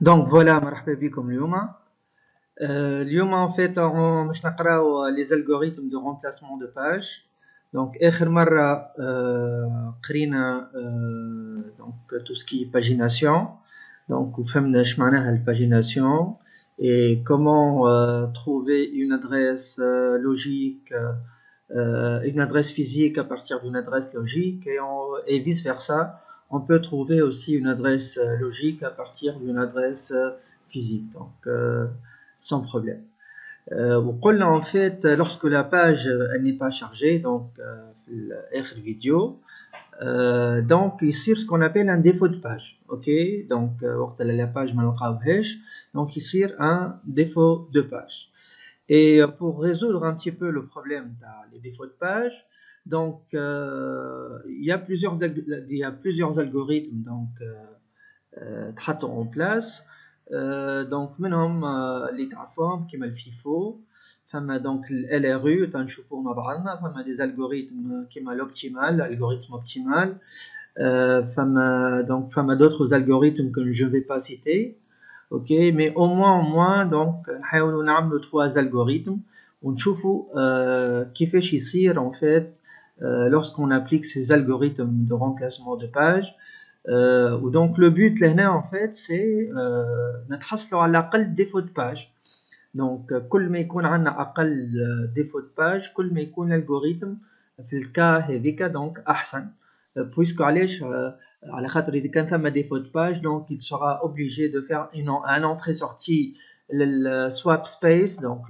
Donc voilà, مرحبا بكم اليوم. اليوم en fait باش نقراو les algorithmes de remplacement de page. Donc آخر مرة قرينا donc tout ce qui est pagination. Donc وفهمنا اش معناها الباgination et comment trouver une adresse logique, une adresse physique à partir d'une adresse logique et vice versa. On peut trouver aussi une adresse logique à partir d'une adresse physique, donc sans problème. En fait, lorsque la page n'est pas chargée, donc في vidéo, donc ici ce qu'on appelle un défaut de page, ok? Donc la page ما نلقاوهاش, donc ici un défaut de page. Et pour résoudre un petit peu le problème des défauts de page, donc il y a plusieurs algorithmes donc en place. Donc منهم اللي تعرفوهم كيما الفيفو, فما donc LRU تنشوفوا مع بعضنا, فما des algorithmes كيما l'optimal, l'algorithme optimal, فما d'autres algorithmes que je ne vais pas citer. Ok, mais au moins donc نحاولوا نعملوا 3 algorithmes ونشوفوا كيفاش يصير en fait lorsqu'on applique ces algorithmes de remplacement de page. Donc le but là en fait c'est نتحصلوا على اقل défaut de page. Donc كل ما يكون عندنا اقل défaut de page كل ما يكون الالغوريثم في الكا هذيك donc احسن, puisque علاش على خاطر إذا كان ثم défaut de page, donc il sera obligé de faire un entrée-sortie le swap space, donc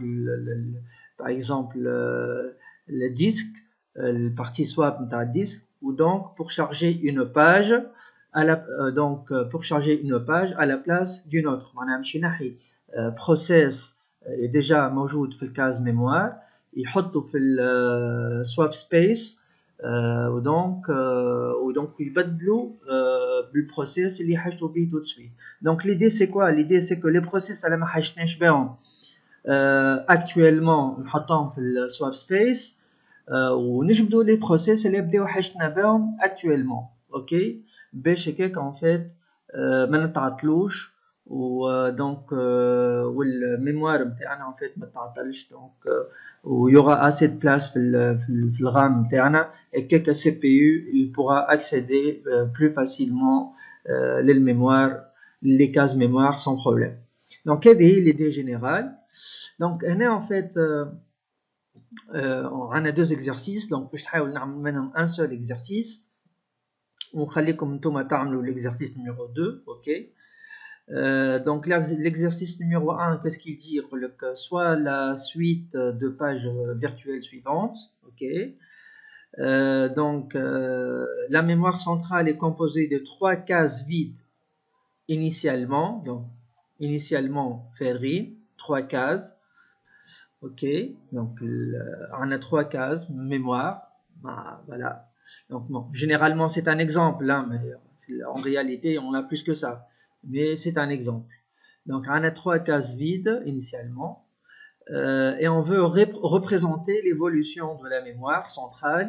par exemple le disque, le partie swap d'un disque, ou donc pour charger une page pour charger une page à la place d'une autre. Process est déjà موجود في الكاز mémoire, يحطوا في le swap space, donc يبدلوا بالبروسيس اللي حاجتوا به tout de suite. Donc l'idée c'est quoi? L'idée c'est que les process اللي ما حاجتناش بهم actuellement نحطهم في le swap space, ونجبدوا les process اللي بداو حاجتنا بهم actuellement, ok, باش هكاك en fait ما نتعطلوش, ودونك والميموار نتاعنا en fait ما تعطلش, donc où il y aura assez de place في الرام نتاعنا, et que le CPU il pourra accéder plus facilement les mémoires, les cases mémoire sans problème. Donc هذه l'idée générale. Donc هنا en fait on a 2 exercices, donc باش نحاول نعمل منهم un seul exercice ونخليكم نتوما تعملوا l'exercice numéro 2, ok. Donc l'exercice numéro 1, qu'est-ce qu'il dit? Soit la suite de pages virtuelles suivantes, ok. Donc la mémoire centrale est composée de 3 cases vides initialement, donc initialement فارغين 3 cases, ok. Donc on a 3 cases mémoire, voilà. Donc bon, généralement c'est un exemple, hein, mais en réalité on a plus que ça, mais c'est un exemple. Donc on a 3 cases vides initialement, et on veut représenter l'évolution de la mémoire centrale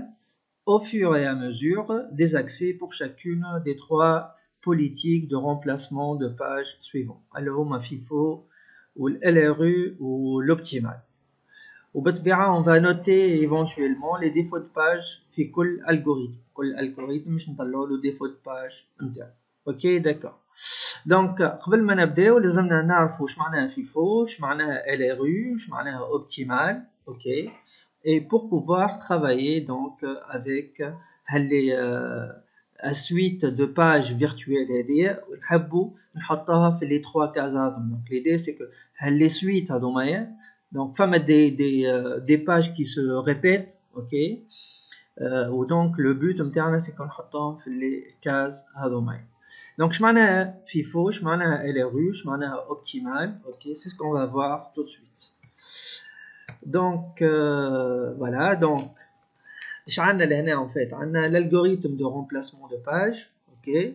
au fur et à mesure des accès pour chacune des 3 politiques de remplacement de page suivantes. Alors ma FIFO ou l'LRU ou l'optimal. On va noter éventuellement les défauts de page في كل algorithme. كل algorithme مش نطلعوا له défaut de page نتاعو. OK, d'accord. Donc قبل ما نبداو لازمنا نعرفوا واش معناها FIFO, واش معناها LRU, واش معناها optimal, OK. Et pour pouvoir travailler donc avec la suite de pages virtuelles هذه ونحبوا نحطوها في les 3 cases هذوما. Donc l'idée c'est que les suites هذوما, donc فما des pages qui se répètent, ok, ou donc le but نتاعنا c'est qu'on نحطهم في les cases هذوما. Donc اش معناها FIFO, اش معناها LRU, اش معناها optimal, ok, c'est ce qu'on va voir tout de suite. Donc voilà, donc اش عندنا لهنا en fait, عندنا l'algorithme de remplacement de page, ok.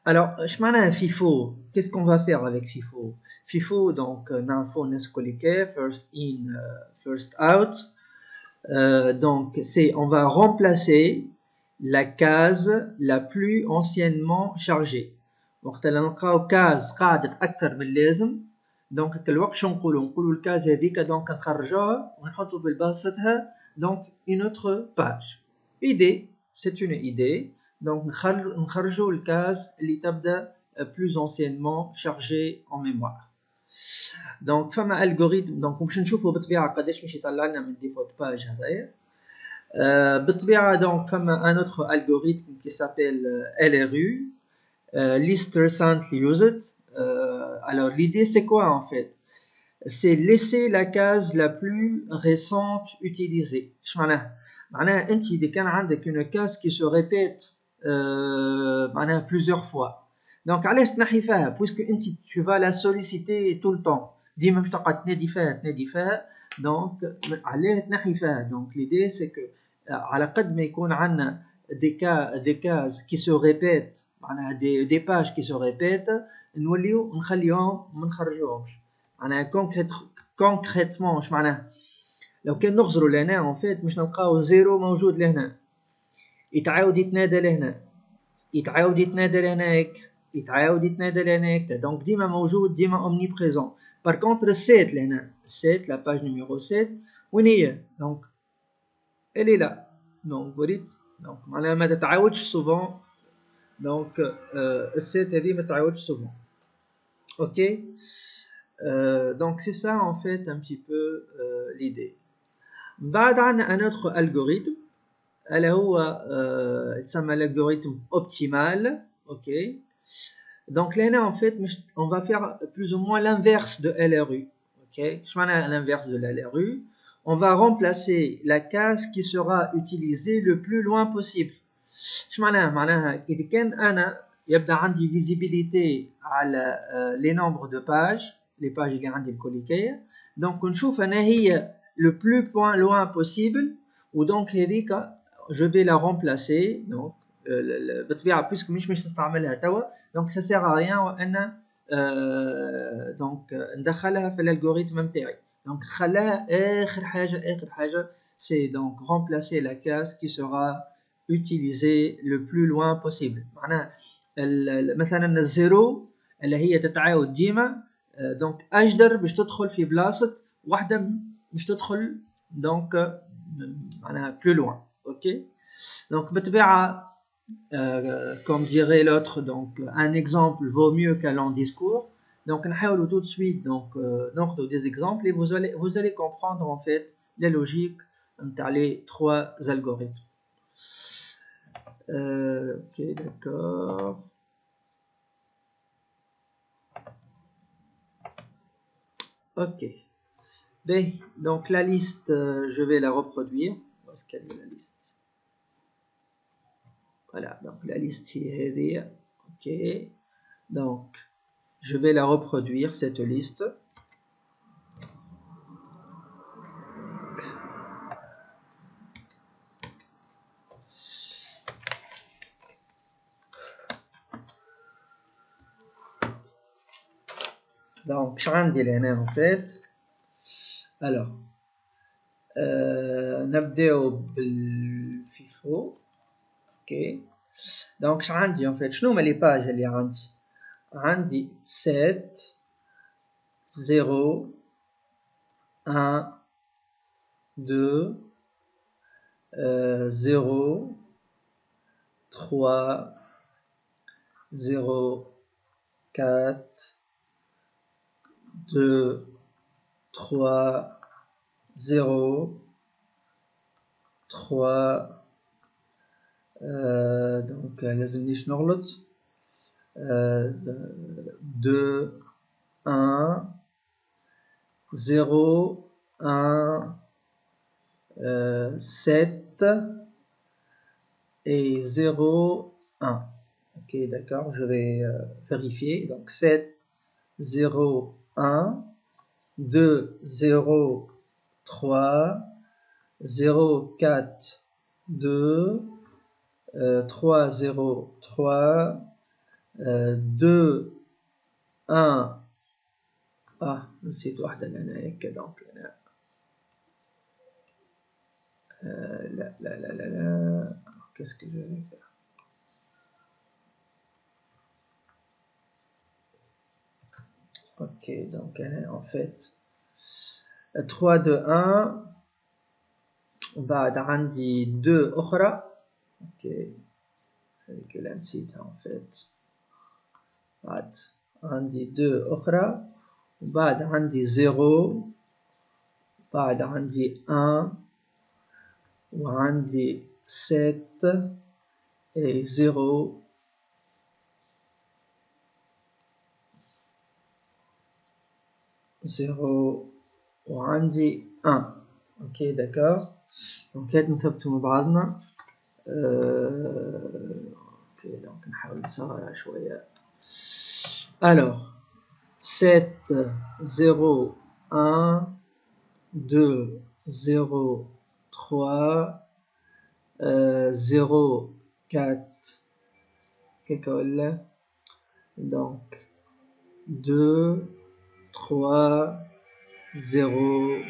Alors اش معناها FIFO? Qu'est-ce qu'on va faire avec FIFO? FIFO donc نعرفوا الناس الكل كيف, first in first out. Donc c'est on va remplacer la case la plus anciennement chargée. وقت اللي نلقاو كاز قاعدة أكثر من اللازم دونك الوقت شو نقولوا الكاز هذيك دونك نخرجوها ونحطو في بلاصتها دونك une autre page. idée c'est une idée donc نخرجوا الكاز اللي تبدا plus anciennement chargée en mémoire. دونك فما الجوريثم دونك باش نشوفوا بالطبيعه قداش باش يطلع لنا من ديفولت باج هذايا. بالطبيعه دونك فما ان اوتر الجوريثم qui s'appelle LRU, least recently used. Alors l'idée c'est quoi en fait? C'est laisser la case la plus récente utilisée. معناها انت اذا كان عندك une case qui se répète معناها plusieurs fois دونك علاش تنحي فيها بويسكو انت tu vas la solliciter tout le temps ديما باش تقعد تنادي فيها دونك علاه تنحي فيها. دونك ليدي سي كو على قد ما يكون عندنا دي كاز كي سو ريبيت معناها دي باج كي سو ريبيت نوليو نخليهم ما نخرجوهمش. معناها كونكريتمون واش معناها لو كان نغزروا لهنا اون فيت باش نلقاو زيرو موجود لهنا يتعاود يتنادى لهنا يتعاود يتنادى لهناك يتعاود يتنادى لهناك دونك ديما موجود ديما اومني بريزون. بار كونتر السيت لهنا السيت لا باج نيميرو 7 وين هي دونك الي لا دونك وريت دونك معناها ما تتعاودش سوفون دونك السيت هذه ما تتعاودش سوفون. اوكي دونك سي سا ان فيت ان بتي بو ليدي. بعد عندنا ان اوتر الغوريثم الا هو يتسمى l'algorithme optimal. ok donc là en fait on va faire plus ou moins l'inverse de LRU. ok je معناها l'inverse de LRU, on va remplacer la case qui sera utilisée le plus loin possible. je معناها اذا كان انا يبدا عندي visibilité على les nombres de pages les pages اللي عندي الكوليكيه دونك نشوف انا هي le plus loin possible ودونك هذيك je vais la remplacer donc بالطبيعه puisque مش نستعملها توا donc ça sert à rien وان donc ندخلها في الالغوريثم نتاعي. donc خلاها اخر حاجه c'est donc remplacer la case qui sera utilisée le plus loin possible. معناها مثلا الزيرو اللي هي تتعاود ديما donc اجدر باش تدخل في بلاصه واحده باش تدخل donc معناها plus loin. ok donc بالطبيعه comme dirait l'autre donc un exemple vaut mieux qu'un long discours. donc نحاولوا tout de suite donc ناخذوا des exemples et vous allez comprendre en fait les logiques نتاع les trois algorithmes. ok d'accord. ok ben, donc la liste je vais la reproduire. où est-ce qu'elle est la liste? Voilà, donc la liste est ok donc je vais la reproduire cette liste. donc je عندي لهنا en fait. alors نبداو بالفيفو. ok donc je عندي en fait شنو هما لي باج اللي عندي 7 0 1 2 0 3 0 4 2 3 0 3 donc لازمنيش نغلط 2 1 0 1 7 et 0 1. ok d'accord, je vais vérifier. donc 7 0 1 2 0 3 0 4 2 3 0 3 2 1 نسيت واحدة لنا هيك دونك أنا لا qu'est-ce que je vais faire. ok, donc en fait 3 2 1 بعد عندي 2 أخرى. ok هذيك اللي نسيتها en fait. بعد عندي 2 أخرى وبعد عندي 0 بعد عندي 1 وعندي 7 et 0 0 وعندي 1. ok d'accord. donc هاد نثبتوا مع بعضنا. ok donc نحاول نصغرها شوية. alors 7 0 1 2 0 3 0 4 كيكول. donc 2 3 0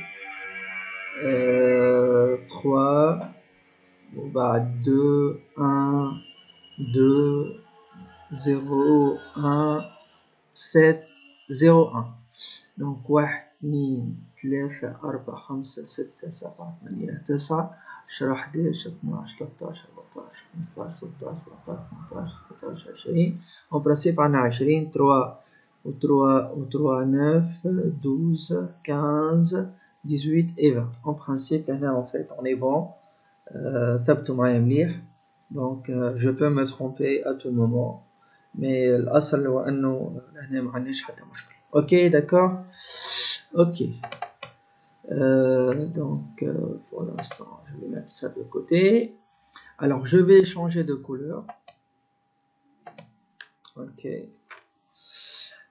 3 وبعد 2 1 2 0 1 7 0 1. donc 1 2 3 4 5 6 7 8 9 10 11 12 13 14 15 16 17 18 19 20. en principe عندنا 20 3 و 3 و 3 9 12 15 18 et 20. en principe هنا en fait on est bon. ثبتوا معايا مليح. donc je peux me tromper à tout moment mais الأصل هو أنه هنا ما عندناش حتى مشكل. ok d'accord. ok donc pour l'instant je vais mettre ça de côté. alors je vais changer de couleur. ok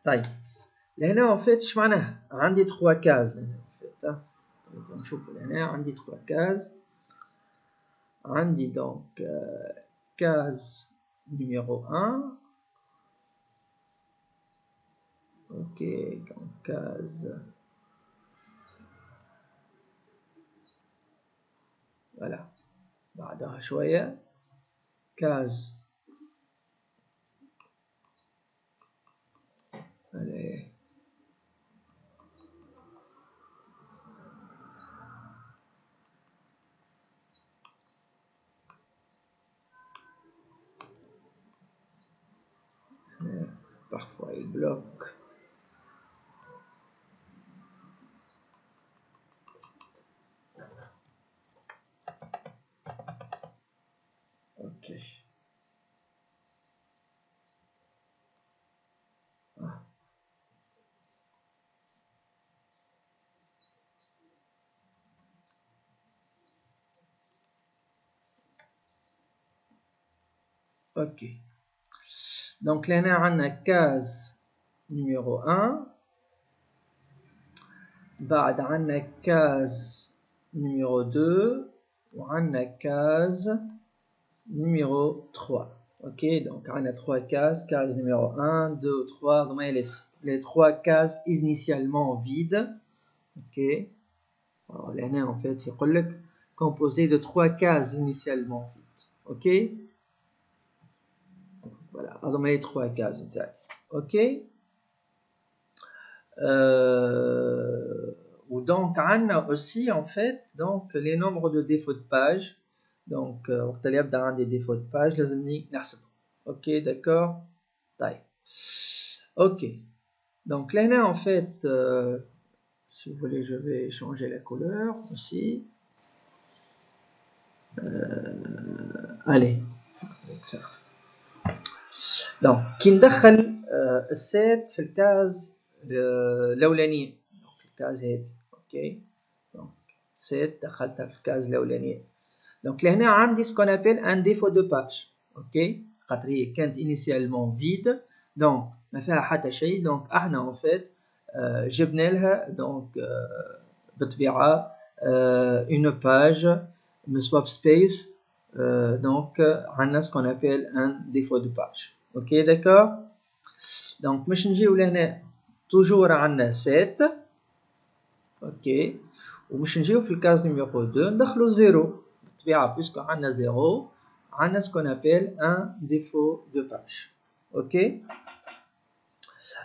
طيب لهنا en fait ايش معناها؟ عندي 3 كاز هنا en fait. نشوفوا لهنا عندي 3 كاز. عندي donc case numéro 1. ok donc case voilà بعدها شوية case allez parfois il bloque. ok ok donc là on a case numéro 1. بعد عندنا case numéro 2 وعندنا case numéro 3. ok donc on a 3 cases. case numéro 1 2 3. donc les 3 cases initialement vides. ok alors là en fait يقول لك composé de 3 cases initialement vides. ok voilà هذوما les 3 cases نتاعي. ok ou donc on a aussi en fait donc les nombres de défauts de page. donc وقت اللي يبدا عندي défauts de page لازمني نحسبهم. ok d'accord. طيب ok donc là en fait si vous voulez je vais changer la couleur aussi. allez ça. donc كي ندخل السات في الكاز الأولانية. donc الكاز هذه. ok donc سات دخلتها في الكاز الأولانية. donc لهنا عندي ce qu'on appelle un défaut de page. ok خاطر هي كانت initialement vide donc ما فيها حتى شيء. donc احنا en fait جبنا لها donc بطبيعة une page من swap space. donc عندنا ce qu'on appelle un défaut de page. ok d'accord. donc باش نجيو لهنا toujours عندنا 7. ok ومش نجيو في الكاز نيميرو 2 ندخلو 0 بالطبيعة بيسكو عندنا 0 عندنا ce qu'on appelle un défaut de page. ok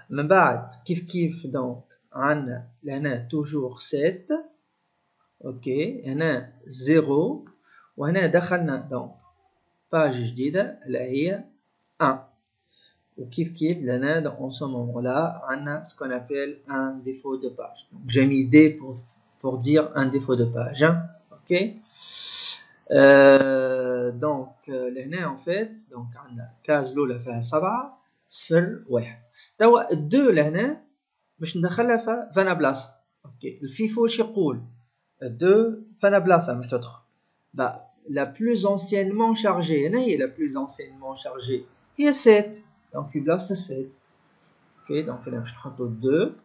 من بعد كيف دونك عندنا لهنا توجور 7 اوكي هنا 0 وهنا دخلنا دونك باج جديدة اللي هي 1 وكيف لنا dans ce moment là on a ce qu'on appelle un défaut de page. Donc j'ai mis D pour dire un défaut de page, hein? Ok. Donc لهنا en fait donc عندنا كاز الاولى فيها 7 0 1 توا 2 لهنا باش ندخلها فانا بلاصه. اوكي الفيفو واش يقول 2 فانا بلاصه باش تدخل la plus anciennement chargée هنا هي la plus anciennement chargée هي 7 donc في بلاصه 7. اوكي دونك هنا باش نحطو 2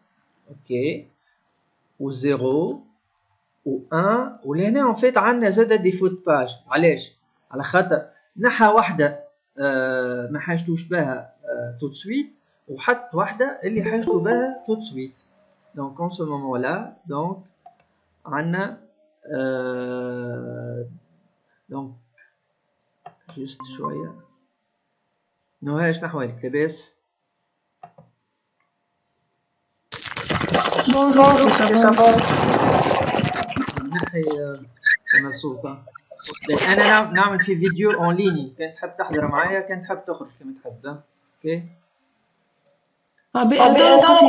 اوكي و 0 و 1 ولهنا en fait عندنا زاده ديفو دو باج. علاش؟ على خاطر نحى واحده ما حاجتوش بها tout de suite وحط واحده اللي حاجته بها tout de suite. donc en ce moment là donc عندنا donc juste شويه نهى شنو احوالك لاباس؟ بونجور صافا نحي كما الصوت. انا نعمل في فيديو اون ليني كان تحب تحضر معايا كان تحب تخرج كما تحب. اوكي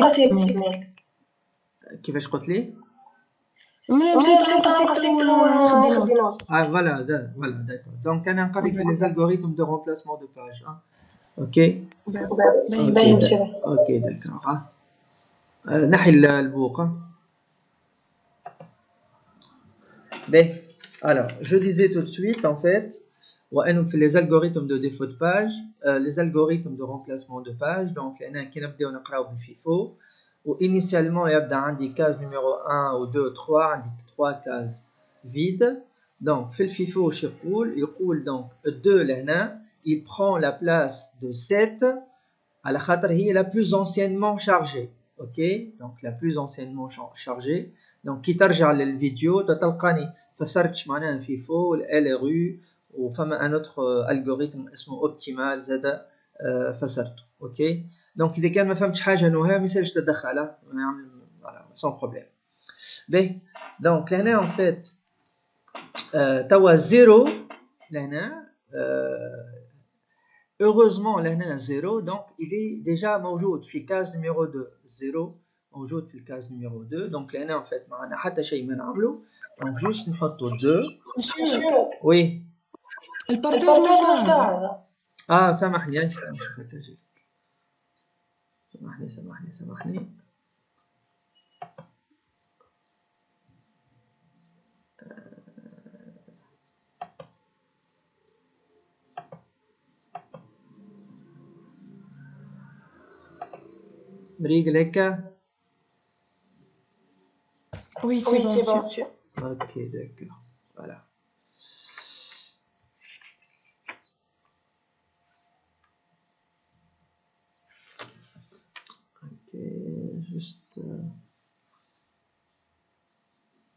قصيت كيفاش قلت لي؟ قصيت وناخذ نوت. فوالا داكور. دونك انا نقري في لي زالغوريثم دو رومبلاسمون دو باج. اوكي اوكي داكور. نحي البوق. Bien, alors je disais tout de suite en fait, on fait les algorithmes de défaut de page, les algorithmes de remplacement de page. Donc, il y en a qui n'ont pas de FIFO. Initialement, il y a des cases numéro 1 ou 2, 3, 3 cases vides. Donc, fait le FIFO chez Poul, il coule donc 2 là, il prend la place de 7 à la khatra est la plus anciennement chargée. Ok, donc la plus anciennement chargée. Donc كي ترجع للفيديو تلقاني فسرت معناها فيفو LRU وفما ان اوتر الجوريثم اسمه اوبتيمال زاد فسرته. اوكي دونك اذا كان ما فهمتش حاجه نهى ما يسالش تدخل نعمل سون بروبليم. باهي دونك لهنا ان فيت توا زيرو لهنا heureusement لهنا زيرو دونك il est déjà موجود في كاز نيميرو 2. زيرو موجود في الكاز نيميرو 2 دونك لهنا ان فيت ما عندنا حتى شيء ما نعملو دونك جوست نحطو 2. وي البارتاج تاعنا سامحني سامحني مريقل هكا. Oui, c'est bon. Ok, d'accord. Voilà. Ok, juste.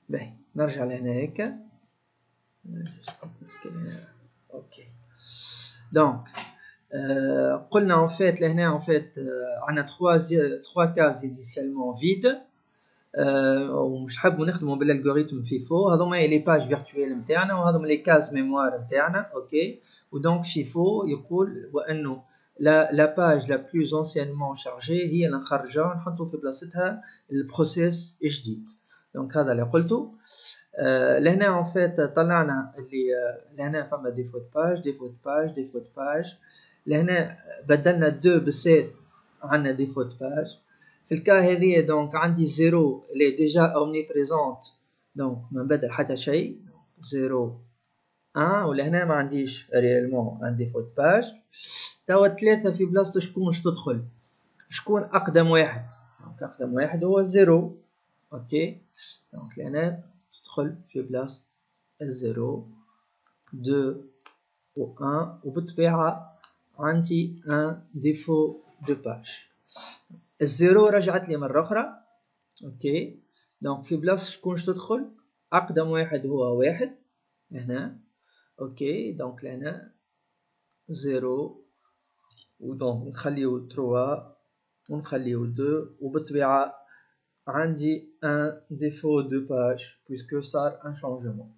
Ben, نرجع لهنا هكا. Ok. Donc, قلنا en fait لهنا en fait عندنا 3 cases initialement vides. ومش حابوا نخدموا بالالغوريثم فيفو. هذوما لي باج فيرتوال نتاعنا وهذوما لي كاز ميموار نتاعنا. اوكي ودونك فيفو يقول وانه لا باج لا بلوز انسيانمون شارجي هي اللي نخرجها ونحطوا في بلاصتها البروسيس جديد. دونك هذا اللي قلته. لهنا ان فيت طلعنا اللي لهنا فما ديفو دو باج لهنا بدلنا 2 ب7 عندنا ديفو دو باج. في الكا هذه دونك عندي 0 اللي ديجا اومني بريزونت دونك ما نبدل حتى شيء 0 1 ولهنا ما عنديش ريالمون ان ديفو دو باج. توا 3 في بلاصتو شكون باش تدخل؟ شكون اقدم واحد؟ دونك اقدم واحد هو 0. اوكي دونك لهنا تدخل في بلاصه 0 2 و 1 وبالطبيعه عندي ان ديفو دو باج. الزيرو رجعت لي مرة أخرى. أوكي دونك في بلاصة شكون تدخل؟ أقدم واحد هو 1 هنا. أوكي دونك لهنا 0 ودونك نخليو 3 ونخليه 2 وبالطبيعة عندي un défaut de page puisque صار un changement.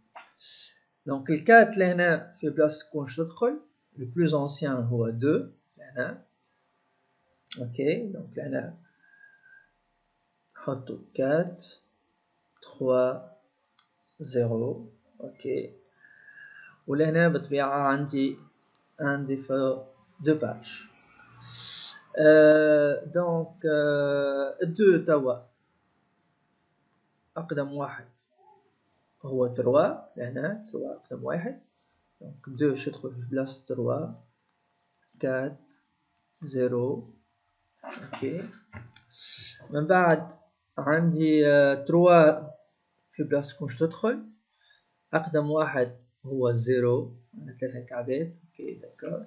Donc le 4 لهنا في بلاصة كونش تدخل. Le plus ancien هو 2 لهنا. اوكي دونك لهنا نحطو 4 3 0 اوكي ولهنا بالطبيعة عندي un défaut de page. دونك 2 توا أقدم واحد هو 3 لهنا 3 أقدم واحد. دونك 2 باش يدخل في بلاصة 3 4 0 اوكي. من بعد عندي 3 في بلاصة كونش تدخل. أقدم واحد هو 0 عندنا 3 كعبات اوكي داكور.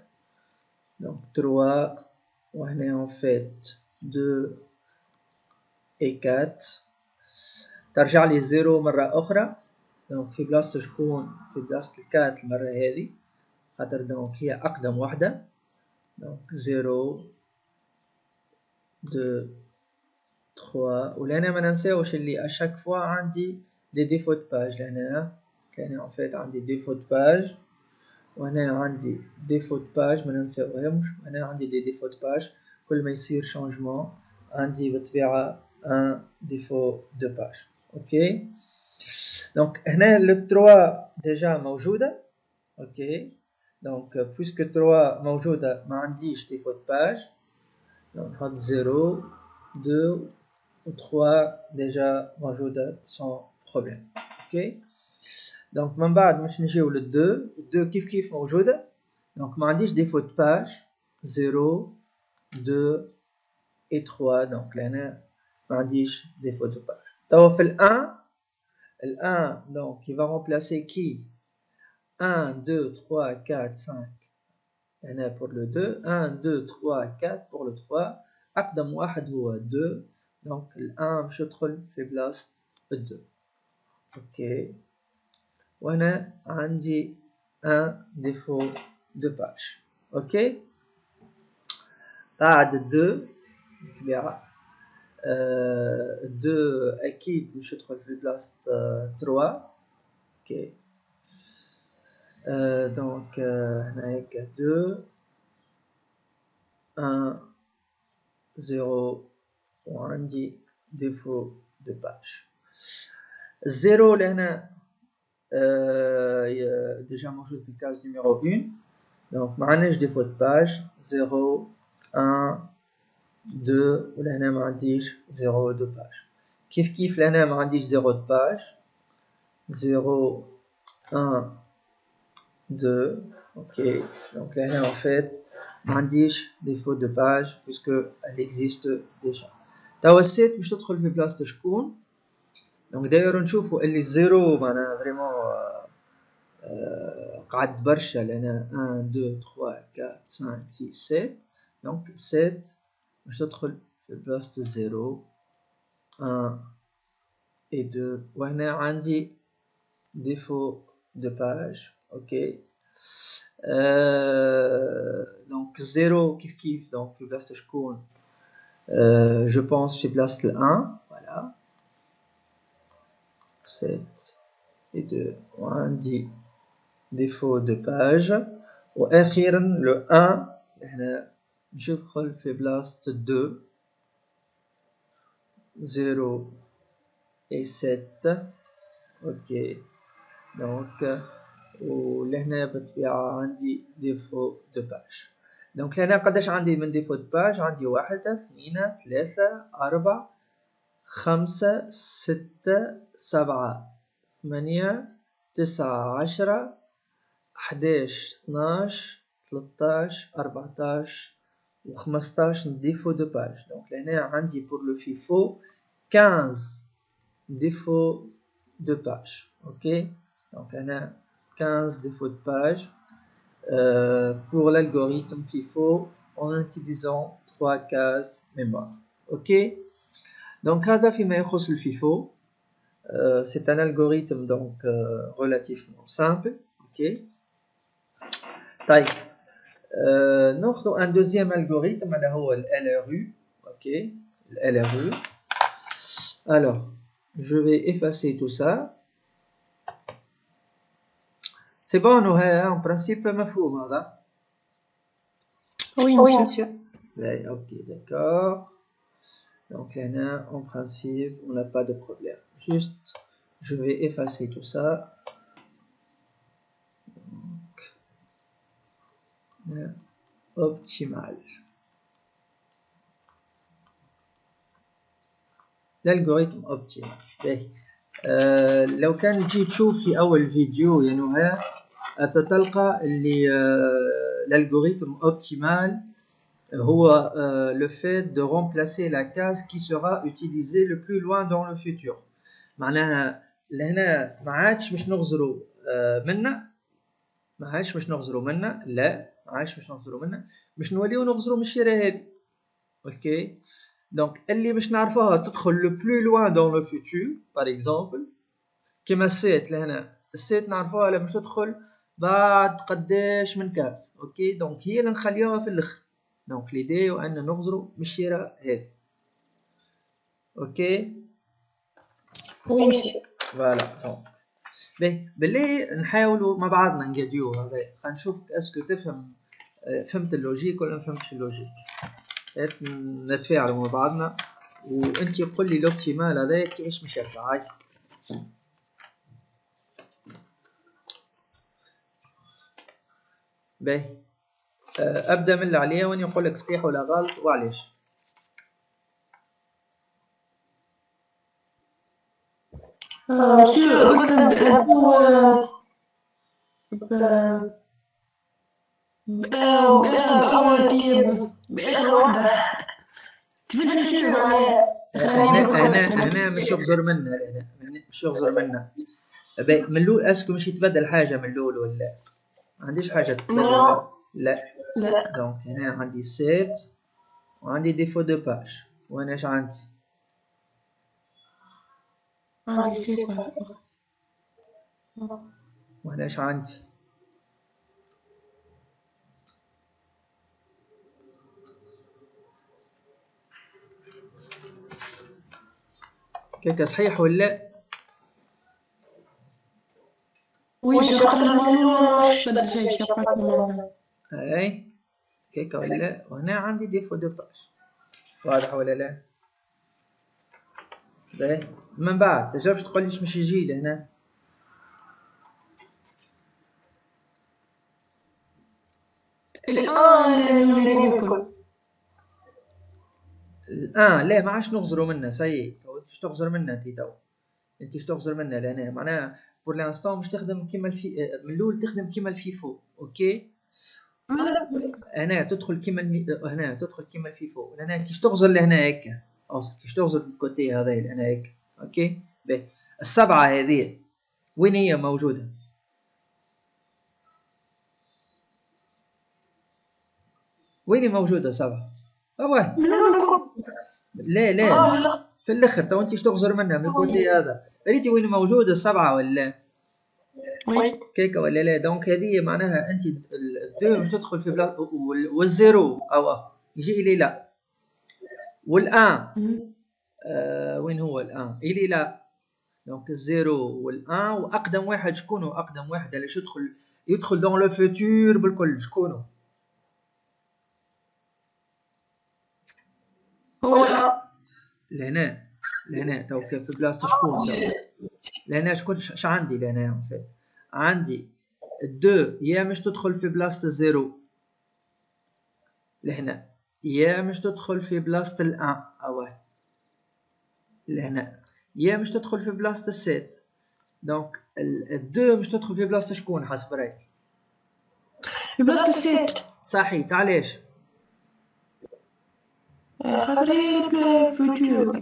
دونك 3 وهنا en fait 2 et 4 ترجع لي 0 مرة أخرى. دونك في بلاصة شكون؟ في بلاصة 4 المرة هذه خاطر دونك هي أقدم وحدة. دونك 0 2 3 ولهنا ما ننساوش اللي أشاك فوا عندي دي ديفو دو باج. لهنا en fait عندي ديفو دو باج وهنا عندي ديفو دو باج ما ننساوهمش. وهنا عندي دي ديفو دو باج. كل ما يصير شانجمون عندي بالطبيعة ان ديفو دو باج. اوكي دونك هنا لو 3 ديجا موجودة. اوكي دونك بويسكو 3 موجودة ما عنديش ديفو دو باج. دونك نحط 0 2 و 3 ديجا موجودة sans problème. اوكي دونك من بعد باش نجيو لل 2 كيف موجودة. دونك ما عنديش ديفو دو باج 0 2 et 3. دونك لهنا ما عنديش ديفو دو باج. توا في ال 1 donc il va remplacer qui 1 2 3 4 5 هنا pour le 2 1 2 3 4 pour le 3. أقدم واحد هو 2 donc ال 1 باش يدخل في بلاصة 2. اوكي وهنا عندي un défaut de page. اوكي بعد 2 بالطبيعة 2 أكيد باش يدخل في بلاصة 3. اوكي دونك هنا هكا 2 1 0 وعندي défaut de page. 0 لهنا déjà موجود في الكاز numéro 1 donc ما عندناش défaut de page 0 1 2 ولهنا ما عنديش 0 de page. كيف لهنا ما عنديش 0 de page 0 1 2 ok donc لهنا en fait ما عنديش défaut de page puisque elle existe déjà. توا السيت باش تدخل في بلاصة شكون. دونك داير نشوفوا اللي 0 معناها فريمون قعد برشا لأن 1 2 3 4 5 6 7 دونك 7 باش تدخل في بلاصة 0 1 et 2 وهنا عندي défaut de page. اوكي دونك 0 كيف دونك في بلاصة شكون je pense في بلاصة 1 voilà 7 et 2 وعندي défaut de page. وأخيرا le 1 هنا ندخل في بلاصة 2 0 et 7 اوكي دونك ولهنا بالطبيعة عندي défaut de page. دونك لهنا قداش عندي من défaut de page عندي 1 2 3 4 5 6 7 8 9 10 11 12 13 14 و 15 défaut de page. دونك لهنا عندي pour le FIFO 15 défaut de page. ok donc هنا 15 défauts de page pour l'algorithme FIFO en utilisant 3 cases mémoire. ok donc هذا فيما يخص الFIFO. c'est un algorithme donc relativement simple. ok طيب ناخذ un deuxième algorithme اللي هو ال LRU. ok, LRU. Alors, je vais effacer tout ça. C'est bon, nous, en principe, مفهوم هذا. Oui, monsieur. Ok, d'accord. Donc là, en principe, on n'a pas de problème. Juste, je vais effacer tout ça. Donc, là, optimal. L'algorithme optimal. لو كان تجي تشوف في أول فيديو يا نهى تلقى اللي l'algorithme optimal هو le fait de remplacer la case qui sera utilisée le plus loin dans le futur. معناها لهنا ما عادش باش نغزروا منا، ما عادش باش نغزروا منا، لا ما عادش باش نغزروا منا، باش نوليو نغزروا من الشيره هذه. اوكي دونك اللي باش نعرفوها تدخل لو بلو لوان دون لو فيتور باغ اكزومبل كيما السيت لهنا، السيت نعرفوها باش تدخل بعد قداش من كاس. اوكي دونك هي اللي نخليوها في الاخر. دونك ليدي هو ان نغزروا من الشيره هذه. اوكي فوالا. بالله نحاولوا مع بعضنا نقاديو هذا، خلينا نشوف اسكو تفهم، فهمت اللوجيك ولا ما فهمتش اللوجيك. نتفاعلوا مع بعضنا وانت قول لي لوبتيمال هذا كيفاش مش يطلع. هاي باهي ابدا من اللي عليا واني نقول لك صحيح ولا غلط وعلاش. monsieur قلت بآخر واحدة تفيد شنو معناها؟ هنا مش يغزر منا، هنا مش يغزر منا. من الاول اسكو مش يتبدل حاجه من الاول ولا ما عنديش حاجه تتبدل؟ لا. دونك هنا عندي سيت وعندي ديفو دو باج. وانا ايش عندي؟ سيت. وانا ايش عندي؟ كيكا صحيح ولا؟ وي خاطر الموضوع مش بدل شيء اي كيكا ولا؟ وهنا عندي ديفو دو باج. واضح ولا لا؟ باهي من بعد تجربش تقول ليش مش يجي لهنا. الان لا ما عادش نغزروا منه. سي تو انت تغزر منه انت تغزر منه لهنا معناها بور لانستون مش تخدم كيما من الاول تخدم كيما الفيفو. اوكي هنا تدخل كيما هنا تدخل كيما الفيفو. هنا كيش تغزر لهنا هكا، كيش تغزر بالكوتي هذا لهنا هكا. اوكي باهي السبعه هذه وين هي موجوده؟ وين موجوده سبعه؟ لا في الاخر تو انت تغزر منها من الكوتي هذا. ريتي وين موجوده السبعه ولا كيكا ولا لا؟ دونك هذه معناها انت الدو مش تدخل في بلاصه والزيرو او يجي الي لا، والان وين هو الان؟ الي لا. دونك الزيرو والان واقدم واحد شكون هو؟ اقدم واحد علاش يدخل دون لو فيتور بالكل شكون هو؟ لهنا تو في بلاصه شكون؟ لهنا شكون؟ اش عندي لهنا؟ عندي الدو يا مش تدخل في بلاصه الزيرو لهنا، يا مش تدخل في بلاصه الان لهنا، يا مش تدخل في بلاصه السيت. دونك الدو مش تدخل في بلاصه شكون حسب رايك؟ في بلاصه السيت. صحيت. علاش؟ خاطر هي الفيتور.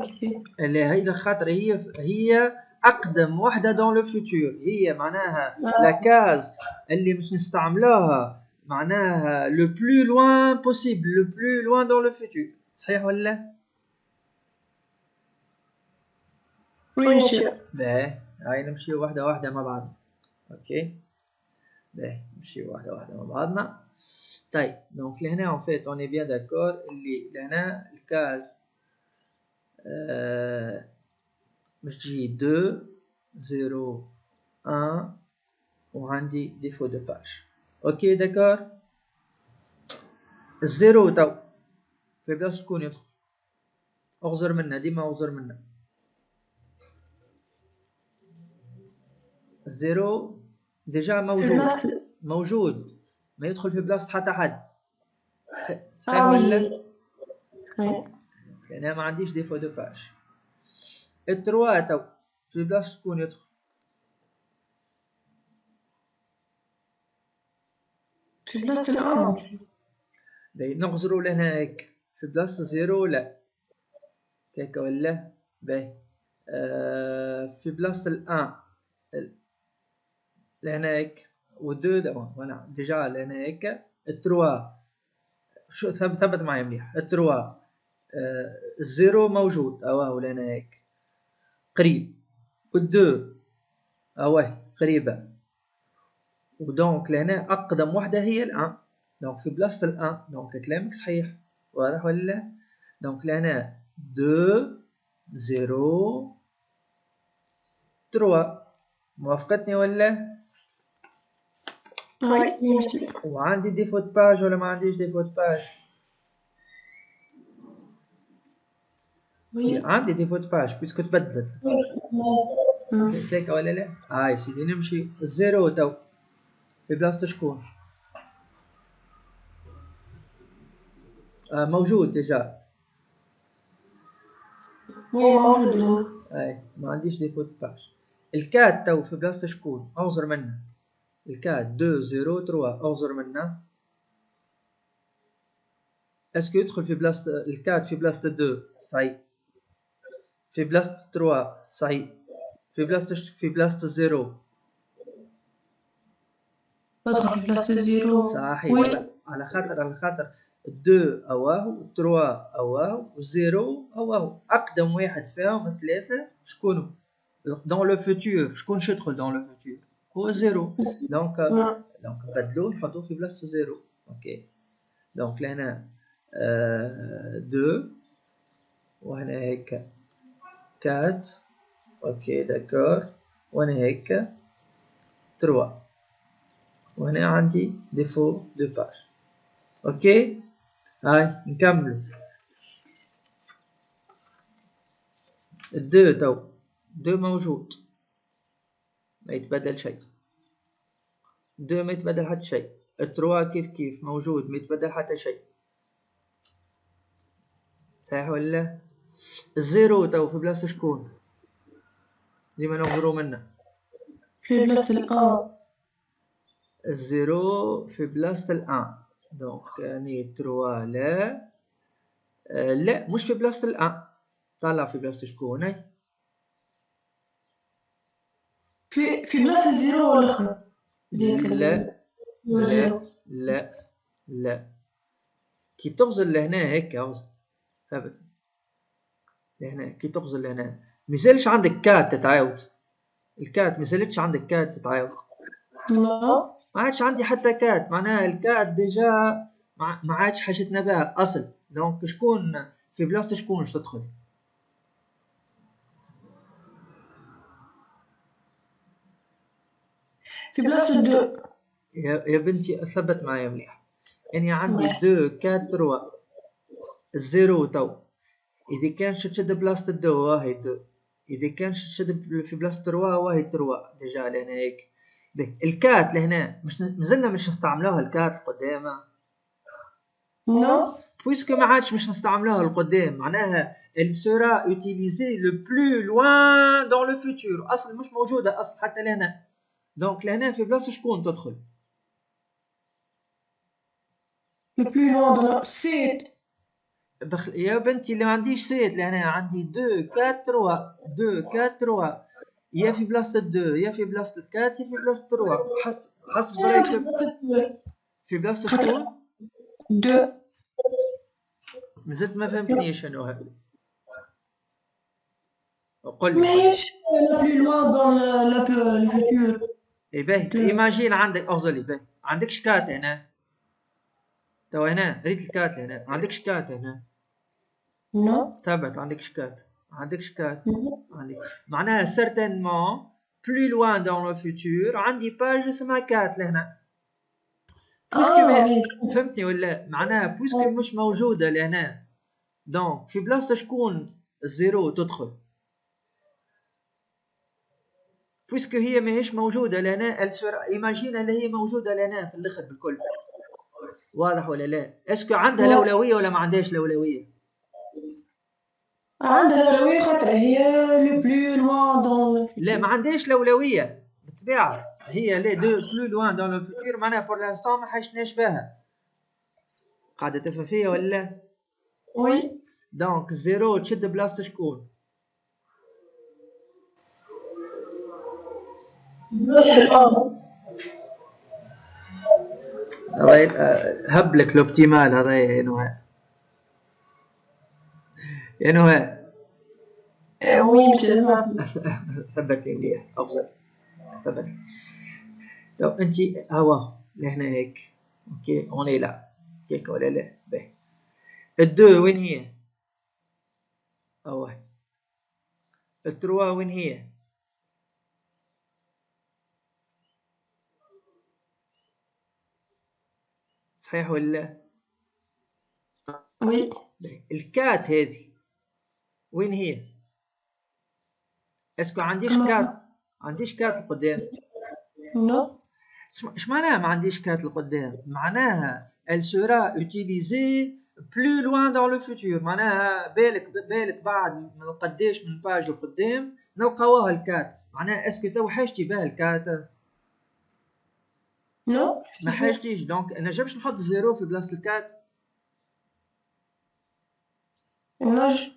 لا هي خاطر هي اقدم وحده دون لو فيتور. هي معناها لا كاز اللي مش نستعملوها معناها لو بلو لوان بوسيبل، لو بلو لوان دون لو فيتور. صحيح ولا؟ وي باهي هاي نمشيو واحده واحده مع بعض. اوكي باهي نمشيو واحده واحده مع بعضنا. طيب دونك لهنا اون فيت اون اي بيان داكور اللي لهنا الكاز باش تجي 2 0 1 وعندي ديفو دو باج. اوكي داكور. الزيرو تو في بلاصة شكون يدخل؟ اغزر منا، ديما اغزر منا. الزيرو ديجا موجود ما يدخل في بلاصة حتى حد. صحيح ولا؟ انا ما عنديش ديفو دو باج. التروا تو في بلاصة شكون يدخل؟ في بلاصة الأون. نغزرو لهناك في بلاصة زيرو لا هكا ولا؟ باهي. في بلاصة الان لهناك والدو فوالا ديجا لهناك. التروا شو ثبت معايا مليح. التروا الزيرو موجود اهو لهناك قريب، والدو اهو قريبة، ودونك لهنا اقدم وحدة هي الان. دونك في بلاصة الان دونك كلامك صحيح. واضح ولا؟ دونك لهنا 2 0 3. موافقتني ولا؟ وعندي ديفو دو باج ولا ما عنديش ديفو دو باج؟ عندي ديفو دو باج بيسكو تبدلت. هيك ولا لا؟ هاي سيدي نمشي. الزيرو تو في بلاصة شكون؟ موجود ديجا. موجود. اي ما عنديش ديفو دو باج. الكات تو في بلاصة شكون؟ اغزر منه. الكات 2 0 3 اغزر منه. اسكو يدخل في بلاصة الكات في بلاصة 2 صحيح. في بلاصة 3 صحيح. في بلاصة 0 بدخل في بلاصة 0 صحيح. على خاطر 2 اواه، 3 اواه، و0 اواه. اقدم واحد فيهم ثلاثة شكون؟ دون لو فوتور شكون يدخل دون لو فوتور؟ هو 0. دونك نبدلوه نحطوه في بلاصة 0. اوكي دونك لهنا 2 وهنا هيك 4. اوكي داكور. وهنا هيك 3 وهنا عندي ديفو دو باج. اوكي هاي نكملو. الدو تو دو موجود ما يتبدل شيء. دو ما يتبدل حتى شيء. التروا كيف موجود ما يتبدل حتى شيء. صحيح ولا؟ الزيرو تو في بلاصة شكون؟ ديما نغزرو منه. في بلاصة الأون. الزيرو في بلاصة الان دونك يعني تروا لا. لا مش في بلاصة الان. طلع في بلاصة شكون؟ هاي في بلاصة 0 والآخر. لا كي تغزر لهنا هيك اغزر ثابت لهنا. كي تغزر لهنا مازالش عندك كات تتعاود. الكات مازالتش عندك كات تتعاود. لا ما عادش عندي حتى كات. معناها الكات ديجا ما عادش حاجتنا بها اصل. دونك شكون في بلاصة شكون تدخل؟ في بلاصة 2. يا بنتي ثبت معايا مليح. يعني عندي 2 4 3 الزيرو تو. إذا كان تشد بلاصة 2 واهي 2. إذا كان تشد في بلاصة 3 واهي 3 ديجا لهنا هيك. الكات لهنا مازلنا مش نستعملوها الكات القدامى. نو بويسكو ما عادش مش نستعملوها القدام معناها elle sera utilisée le plus loin dans le futur. أصل مش موجودة أصل حتى لهنا. دونك لهنا في بلاصة شكون تدخل؟ le plus loin de la site. يا بنتي اللي ما عنديش سيت لهنا عندي 2 4 3 2 4 3 يا في بلاصة 2 يا في بلاصة 4 يا في بلاصة 3 حسب رايك. في بلاصة شكون؟ 2. مازلت ما فهمتنيش شنو هذا. قل لي. ماهيش le plus loin dans le futur. اي باهي ايماجين عندك افضل باهي عندكش كات هنا. تو هنا ريت الكات هنا عندكش كات هنا. نو ثبت عندكش كات. ما عندكش 4 عندك معناها certainement plus loin dans le futur عندي باج اسمها 4 لهنا بويسكو فهمتني ولا معناها بويسكو مش موجودة لهنا دونك في بلاصة شكون الزيرو تدخل بويسكو هي ماهيش موجودة لهنا ايماجين اللي هي موجودة لهنا في الاخر بالكل واضح ولا لا؟ اسكو عندها الأولوية ولا ما عندهاش الأولوية؟ عندها الأولوية خاطر هي لو بلو لوان دون لا ما عندهاش الأولوية بالطبيعة هي لي دو بلو لوان دون لو فيتور معناها بور لانستون ما حشناش بها قاعدة تفهم فيا ولا لا؟ وي دونك الزيرو تشد بلاصة شكون؟ بلاصة الأن هبلك لوبتيمال هذا يا نهى يا نهى وي مش لازم ثبت لي مليح أفضل ثبت طب انت هوا لهنا هيك اوكي اوني لا هيك ولا لا باهي الدو وين هي اوه التروا وين هي صحيح ولا وي باهي الكات هذه وين هي اسكو عنديش كات عنديش كات القدام نو اش معناها ما عنديش كات القدام معناها elle sera utilisée plus loin dans le futur معناها بالك بعد من قداش من باج القدام نلقاوها الكات معناها اسكو تو حاجتي بها الكات نو ما حاجتيش دونك انا جابش نحط زيرو في بلاصه الكات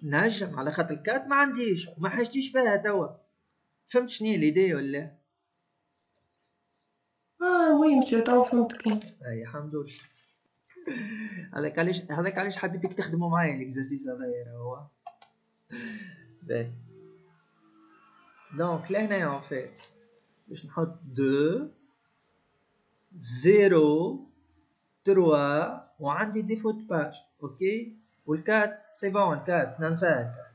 نجم على خاطر الكات ما عنديش وما حاجتيش بها توا فهمت شنو ليدي ولا وي مشي تو فهمتك اي الحمد لله هذاك علاش حبيتك تخدموا معايا الاكزرسيس هذايا هو باهي دونك لهنا اون فيت باش نحط 2 0 3 وعندي ديفو دو باج اوكي والكات سي بون الكات ننساها الكات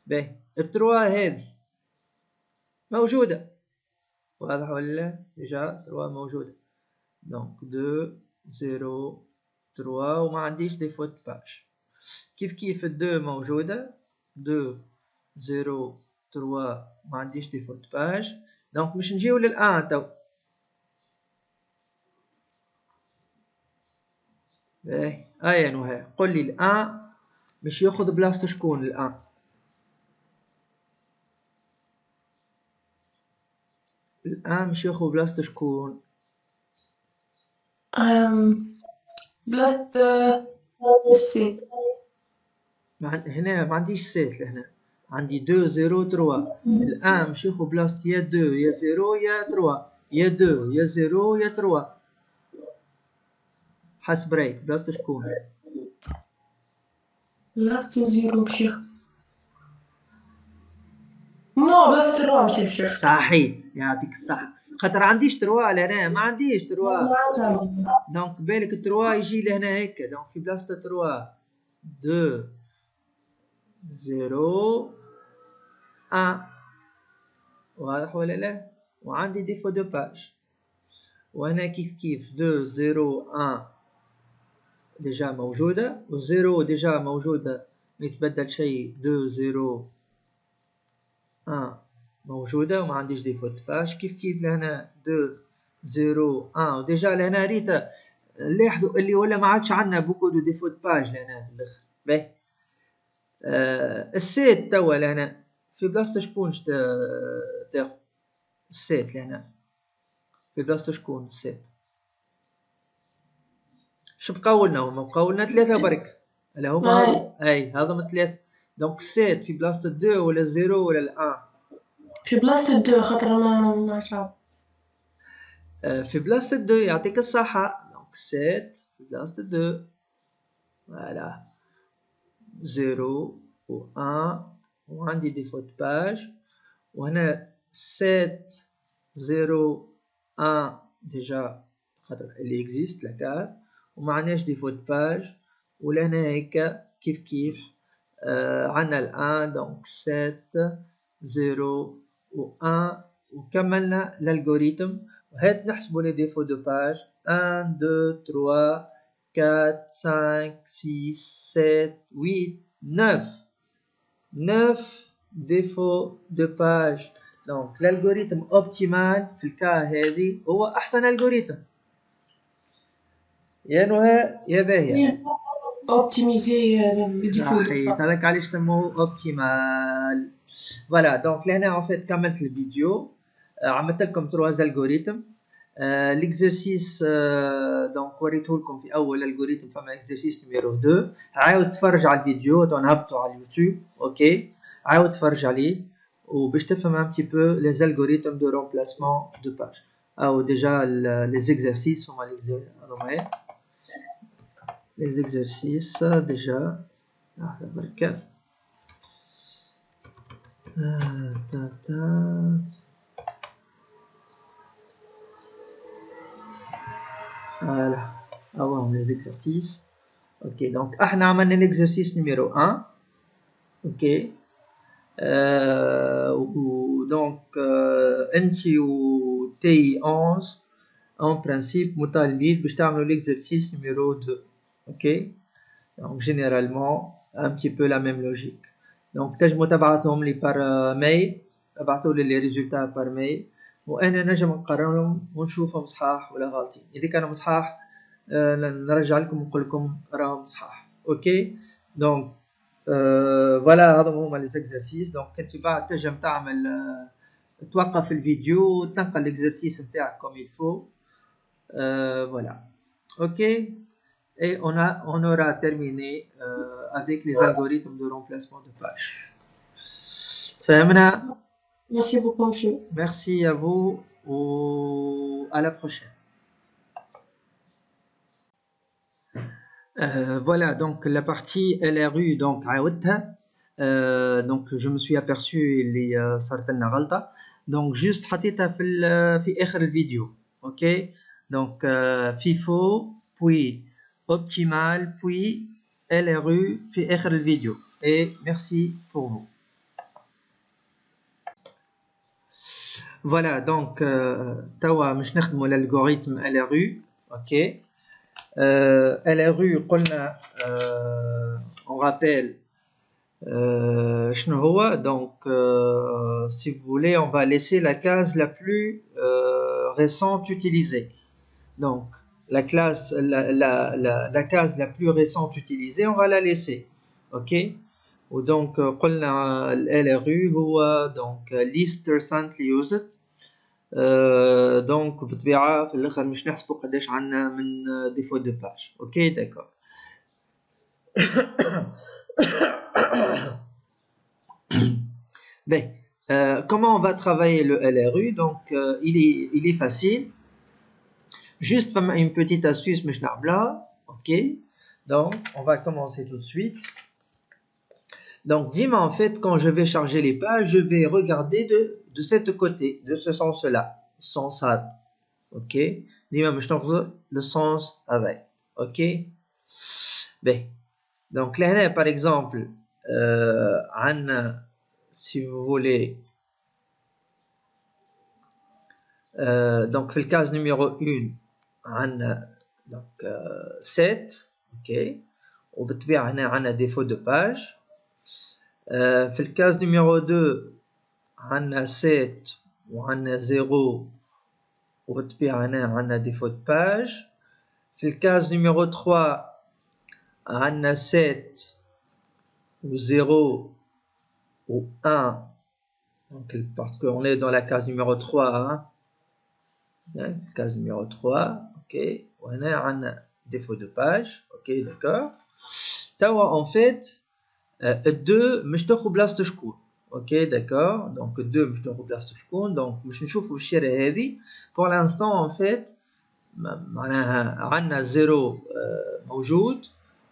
باهي التروا هذه موجودة واضح ولا ديجا تروا موجودة دونك 2 0 3 وما عنديش ديفو دو باج كيف الدو موجودة 2 0 3 ما عنديش ديفو دو باج دونك باش نجيو للان تو باهي يا نهى قل لي الان باش ياخذ بلاصة شكون الان باش ياخذ بلاصة شكون بلاصة السي هنا ما عنديش سيت لهنا عندي 2 0 3 الان باش ياخذ بلاصة يا 2 يا 0 يا 3 يا 2 يا 0 يا 3 حسب رايك بلاصة شكون بلاصة زيرو مشي نو بلاصة تروا مشي صحيح يعطيك الصحة خاطر عنديش تروا لهنا ما عنديش تروا دونك بالك التروا يجي لهنا هيك دونك في بلاصة تروا 2 0 1 واضح ولا لا وعندي ديفو دو باج وهنا كيف 2 0 1 ديجا موجودة و0 ديجا موجودة ما يتبدل شيء 2 0 1 موجودة وما عنديش ديفو دو باج كيف لهنا 2 0 1 وديجا لهنا ريتا لاحظوا اللي ولا ما عادش عندنا بوكو دو ديفو دو باج لهنا في الاخر باهي السيت توا لهنا في بلاصة شكون تاخذ السيت لهنا في بلاصة شكون السيت شو بقاولنا هما بقاولنا 3 برك هلا هما هذوما 3 دونك السيت في بلاصة 2 ولا 0 ولا 1 في بلاصة 2 خاطر ما صعب في بلاصة 2 يعطيك الصحة دونك السيت في بلاصة 2 فوالا 0 و 1 وعندي ديفو دو باج وهنا 7 0 1 ديجا خاطر اللي اكزيست لاكاز وما عندناش ديفو دو باج ولهنا هيك كيف عندنا ال 1 donc 7 0 و 1 وكملنا l'algorithme. وهات نحسبوا les défauts de page 1 2 3 4 5 6 7 8 9 défauts de page. donc l'algorithme optimal في الكا هذه هو احسن algorithme. يا نهى يا باهية. اوبتيميزي لي ديفو. صحيح هذاك علاش سموه اوبتيمال. فوالا دونك لهنا ان فيت كملت الفيديو. عملت لكم 3 الجوريثم. ليكزرسيس دونك وريته لكم في اول الجوريثم. فما اكزرسيس نيميرو 2. عاود تفرج على الفيديو تنهبطوا على اليوتيوب. اوكي عاود تفرج عليه وباش تفهم ان بتي بو لي الجوريثم دو رومبلاسمون دو باج. او ديجا لي زيكزرسيس هما les exercices déjà. Voilà, avoir les exercices. Ok, donc on a amené l'exercice numéro 1. Ok, donc NT ou TI11 en principe mutalbid باش تعملوا l'exercice numéro 2. ok, donc généralement un petit peu la même logique. donc تنجموا تبعثهم لي par mail. ابعثوا لي les résultats par mail وانا نجم نقررهم ونشوفهم صحاح ولا غلطين. اذا كانوا صحاح نرجع لكم ونقول لكم راهم صحاح. اوكي دونك فوالا هذا هما لي زيكزرسيس. دونك انت بعد تنجم تعمل توقف الفيديو وتنقل l'exercice نتاعك comme il faut. voilà. ok. Et on aura terminé avec les algorithmes de remplacement de page. Merci beaucoup, monsieur. Merci à vous et à la prochaine. Voilà, donc la partie LRU, donc donc je me suis aperçu اللي صارت لنا غلطة. donc juste حطيتها في آخر الفيديو. ok. donc FIFO puis optimal puis LRU في آخر الفيديو. et merci pour vous. voilà donc توا مش نخدموا l'algorithme LRU. ok. LRU قلنا on rappelle شنو هو. donc si vous voulez on va laisser la case la plus récente utilisée. donc la case la plus récente utilisée on va la laisser. ok. donc قلنا LRU هو donc least recently used. donc بالطبيعة في الاخر مش نحسبوا قداش عندنا من ديفو دو باج. اوكي داكور. ben comment on va travailler le LRU. donc il est facile. juste une petite astuce مش نعملها. ok. donc on va commencer tout de suite. donc dis-moi en fait quand je vais charger les pages je vais regarder de cette côté, de ce sens-là, sens A. ok. dis-moi مش ناخذ le sens avec. ok. ben donc là par exemple عندنا si vous voulez donc في le cas numéro 1 عندنا donc 7. ok. وبالطبيعة هنا عندنا défaut de page. في le cas numéro 2 عندنا 7 وعندنا 0 وبالطبيعة هنا عندنا défaut de page. في le cas numéro 3 عندنا 7 و 0 ou 1. donc parce qu'on est dans la case numéro 3 hein. case numéro 3. ok. وهنا عندنا défaut de page. ok d'accord. توا en fait 2 مش تاخذ بلاصة شكون. ok d'accord. donc 2 مش تاخذ بلاصة شكون. donc باش نشوفوا الشيرة هذه pour l'instant en fait معناها عندنا 0 موجود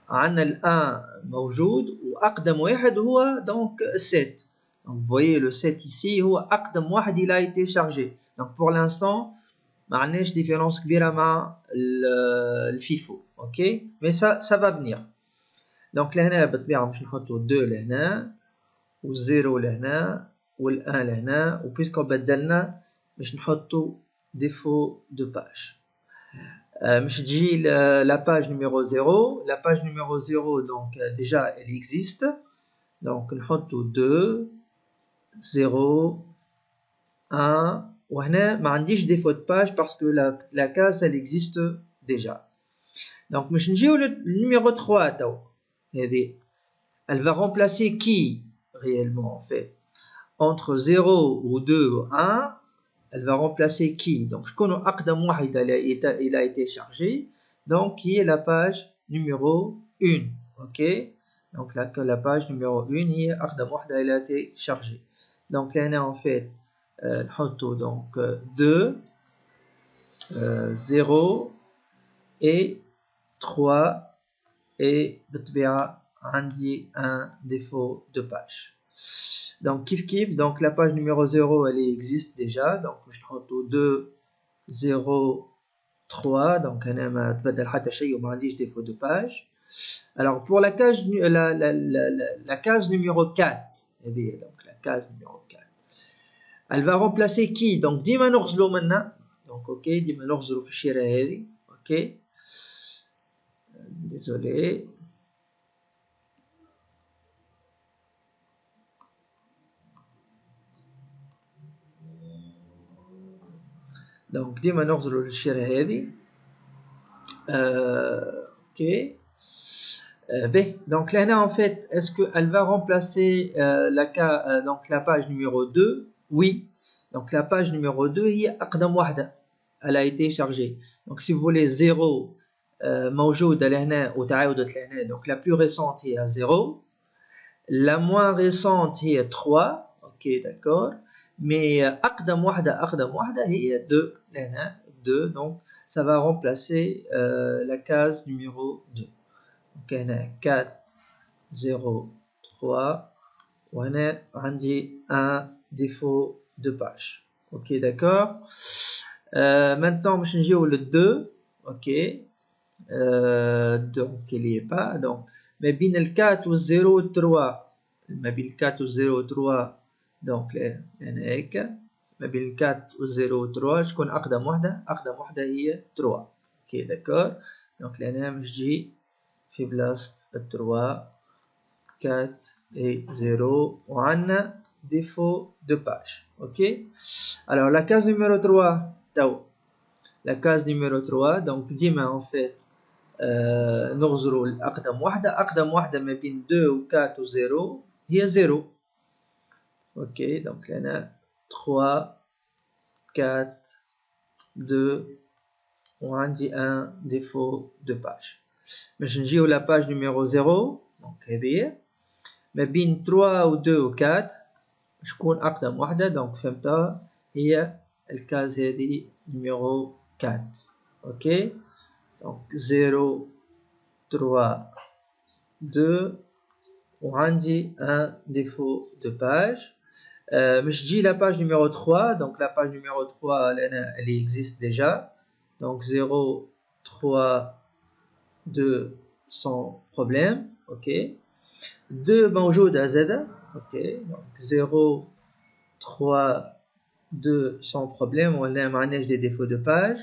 عندنا ال 1 موجود واقدم واحد هو donc 7. donc vous voyez le 7 ici هو اقدم واحد il a été chargé. donc pour l'instant ما عندناش différence كبيرة مع الفيفو. ok mais ça va venir. دونك لهنا بالطبيعة باش نحطو 2 لهنا و 0 لهنا و 1 لهنا، و بويسكو بدلنا باش نحطو défaut de page. باش تجي la page numéro 0. La page numéro 0 donc déjà elle existe. Donc نحطو 2 0 1 وهنا ما عنديش défaut de page parce que la case elle existe déjà. Donc باش نجيو numéro 3 تو هذه elle va remplacer qui réellement en fait entre 0 ou 2 ou 1. Elle va remplacer qui? Donc, je connais Aqdam Wahid, il a été chargé. Donc, qui est la page numéro 1. Ok? Donc, la page numéro 1, est Aqdam Wahid, il a été chargé. Donc, là, on a en fait, donc 2, 0 et 3. Et, بطبيعة, عندي un défaut de page. Donc, kif, donc la page numéro 0, elle existe déjà. Donc, je prends 2, 0, 3. Donc, on a défaut de page. Alors, pour la case, la case numéro 4, donc la case numéro 4, elle va remplacer qui? Donc, dima norzlo maintenant. Donc, ok, dima norzlo fchira hadi. Ok. Désolé. Donc, ديما نغزروا للشيرة هذه. Ok. Donc là, en fait, est-ce qu'elle va remplacer donc la page numéro 2? Oui. Donc la page numéro 2, هي أقدم واحدة. Elle a été chargée. Donc si vous voulez 0 موجودة لهنا وتعاودت لهنا. Donc la plus récente est 0. La moins récente est 3. Ok, d'accord. Mais أقدم واحدة هي 2 لهنا 2. Donc ça va remplacer la case numéro 2. Donc on a 4 0 3 وهنا عندي un défaut de page. Ok, d'accord. Maintenant باش نجيو لل 2. Ok. Donc il n'y est pas. Donc ما بين ال 4 و 0 3. ما بين 4 و 0 3. Donc هنا هيك ما بين 4 و 0 و 3 شكون أقدم وحدة؟ أقدم وحدة هي 3. اوكي داكور. دونك لهنا باش تجي في بلاصة 3 4 et 0 وعندنا défaut de page. Ok. Alors la case numéro 3 توا. La case numéro 3 donc ديما en fait نغزروا الأقدم وحدة. أقدم وحدة ما بين 2 و 4 و 0 هي 0. Ok, donc là 3 4 2 وعندي un défaut de page. باش نجيو la page numéro 0. donc هذه ما بين 3 و 2 و 4 شكون أقدم وحدة. donc فهمتها هي الكاز هذه numéro 4. ok. donc 0 3 2 وعندي un défaut de page. باش تجي la page numéro 3. donc la page numéro 3 elle existe déjà. donc 0 3 2 sans problème. ok. 2 موجودة زادة. ok. donc 0 3 2 sans problème. ولا ما عندناش des défauts de page.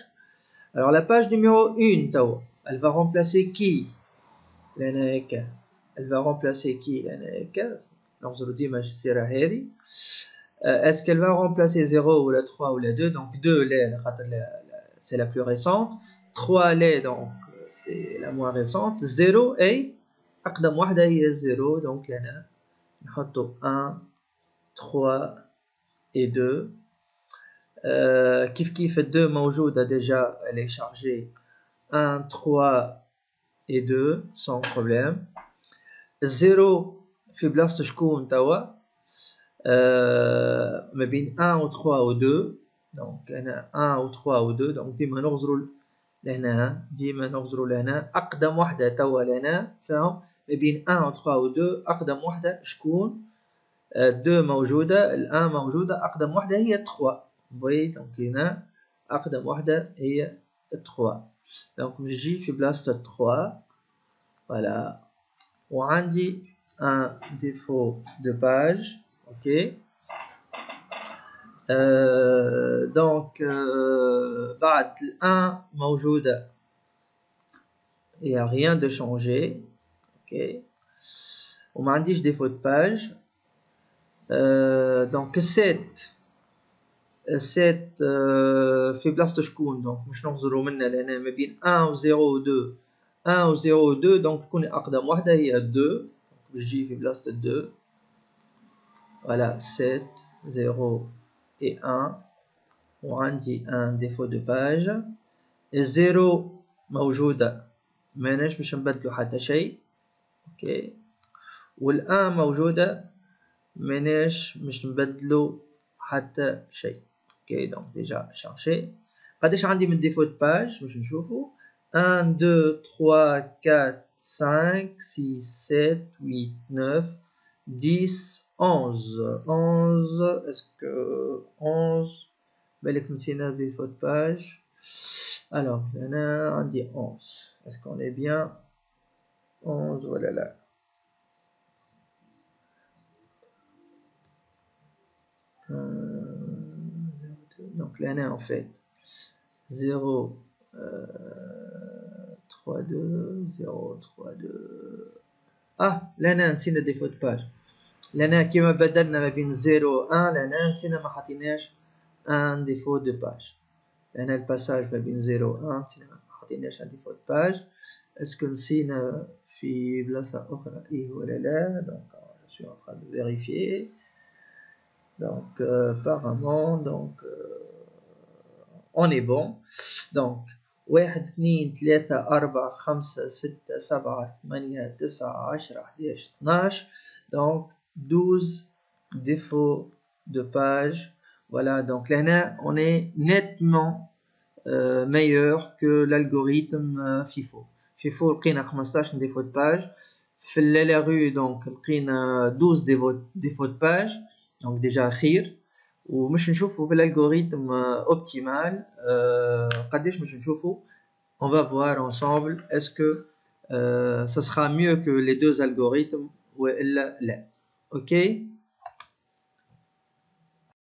alors la page numéro 1 توا elle va remplacer qui لهنا هيك. elle va remplacer qui لهنا هيك. نغزرو ديما السيرة هذه. est-ce qu'elle va remplacer 0 ou la 3 ou la 2? donc 2 c'est la plus récente. 3 donc c'est la moins récente. 0 et أقدم واحدة هي 0. donc لهنا نحطو 1 3 et 2. كيف 2 موجودة déjà elle est chargée. 1 3 et 2 sans problème. 0 في بلاصة شكون توا ما بين 1 و 3 و 2. donc هنا 1 و 3 و 2. donc ديما نغزرو لهنا أقدم وحدة توا لهنا فهم ما بين 1 و 3 و 2. أقدم وحدة شكون 2 موجودة. ال 1 موجودة. أقدم وحدة هي 3. voyez donc هنا أقدم وحدة هي 3. donc نجي في بلاصة 3. voilà. وعندي un défaut de page. Ok. Donc بعد ال1 موجودة, il n'y a rien de changé. Ok. وما عنديش défaut de page. Donc 7 في بلاصة شكون؟ دونك باش نغزرو منها لهنا ما بين 1 و 0 و 2. 1 و 0 و 2 دونك تكون أقدم وحدة هي 2 باش تجي في بلاصة 2. Voilà 7 0 et 1 وعندي un défaut de page. 0 موجودة ماناش باش نبدلو حتى شيء. اوكي. والان موجودة ماناش باش نبدلو حتى شيء. اوكي دونك ديجا شارجي. قداش عندي من ديفو دو باج باش نشوفو؟ 1 2 3 4 5 6 7 8 9 10 11 اسكو 11 بالك نسينا ديفو دو باج. Alors, هنا عندي 11. Est-ce qu'on est bien 11 ولا لا؟ Donc là, en fait 0 3 2 0 3 2. là نسينا ديفو دو باج. لهنا كيما بدلنا ما بين 0 و 1 لهنا نسينا ما حطيناش ان ديفو دو باج. لهنا الباساج ما بين 0 و 1 نسينا ما حطيناش ان ديفو دو باج. اسكو نسينا في بلاصة أخرى إيه ولا لا؟ donc je suis en train de vérifier. Donc apparemment donc on est bon. donc 1 2 3 4 5 6 7 8 9 10 11 12 donc 12 défauts de page. Voilà, donc là on est nettement meilleur que l'algorithme FIFO. FIFO لقينا 15 défaut de page. في LLRU donc لقينا 12 défauts de page, donc déjà خير. ومش نشوفوا في l'algorithme optimal قداش مش نشوفوا. On va voir ensemble est-ce que ça sera mieux que les deux algorithmes ou là. Ok.